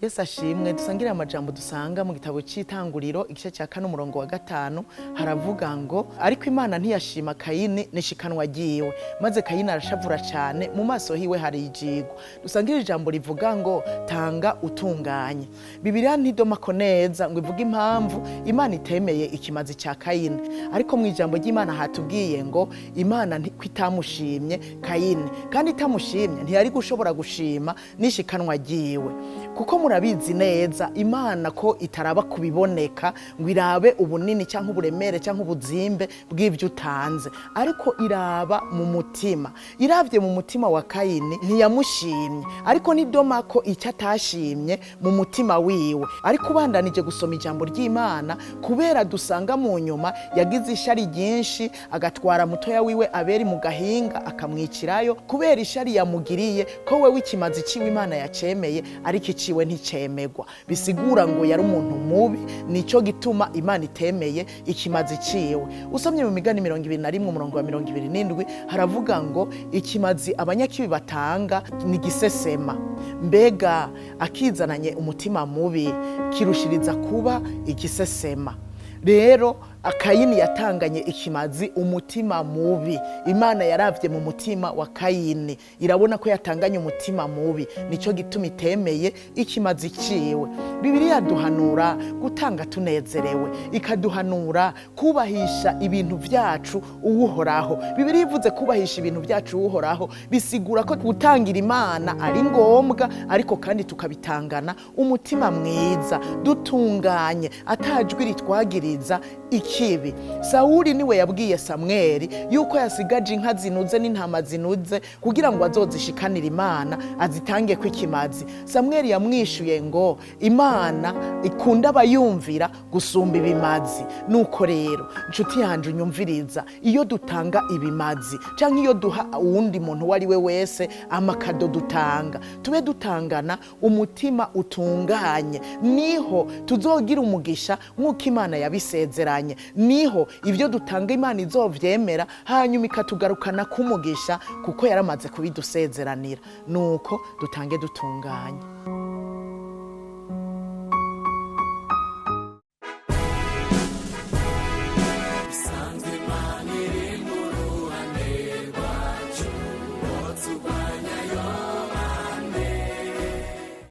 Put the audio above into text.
Yesu ashimwe. Dusangire amajambo dusanga mu gitabo cy'Itanguriro igice cya 4 umurongo wa 5 haravuga ngo ariko Imana ntiyashima Kayini nishikanwa giwe, maze Kayini arashavura cyane, mu maso hiwe hari ijigwa. Dusangire ijambo rivuga ngo tanga utunganye. Bibiliya ntidomako neza ngo ivuga impamvu Imana itemeye ikimazi cya Kayini, ariko mu ijambo ry'Imana hatubwiye ngo Imana itamushimye Kayini, kandi itamushimye ntiyari gushobora gushima nishikanwa giwe. Kuko murabizi neza Imana ko itaraba kubiboneka ngo irabe ubunini cyangwa uburemere cyangwa ubuzimbe bw'ibyo utanze, ariko iraba mu mutima. Iravye mu mutima wa Kayini ntiyamushimye, ariko nidoma ko icyo atashimye mu mutima wiwe. Ariko ubandanije gusoma ijambo ry'Imana, kubera dusanga mu nyuma yagize ishari ryinshi, agatwara mutoya wiwe Abeli mu gahinga akamwicirayo, kubera ishari yamugiriye ko wewe ikimazi ciwe Imana yacemeye ariko iciwe nticemegwa. Bisigura ngo yari umuntu mubi, nico gituma Imana itemeye ikimazi ciwe. Usomye mu Migani 21 umurongo wa 27 haravuga ngo ikimazi abanyakibi batanga ni gisesema, mbega akizananye umutima mubi kirushiriza kuba igisesema. Rero Kayini yatanganye ikimazi umutima mubi. Imana yaravye mu mutima wa Kayini, irabona ko yatanganye umutima mubi, nico gituma itemeye ikimazi ciwe. Bibiliya duhanura gutanga tunezerewe, ikaduhanura kubahisha ibintu vyacu uhoraho. Bibiliya ivuze kubahisha ibintu vyacu uhoraho, bisigura ko gutangira Imana ari ngombwa, ariko kandi tukabitangana umutima mwiza, dutunganye, atajwi ritwagiriza ikibi. Sawuli niwe yabwiye Samweli yuko yasigaje inka zinuze n'intama zinuze kugira ngo azozishikanira Imana azitange ko ikimazi. Samweli yamwishuye ngo Imana ikunda abayumvira gusumba ibimazi. Nuko rero nshuti yanje unyumviriza, iyo dutanga ibimazi canke iyo duha uwundi muntu wari we wese amakado dutanga, tube dutangana umutima utunganye, niho tuzogira umugisha nk'uko Imana yabisezeranye. Niho ivyo dutanga Imana izovyemera, hanyuma ikatugarukana kumugisha kuko yaramaze kubidusezeranira. Nuko dutange dutunganye.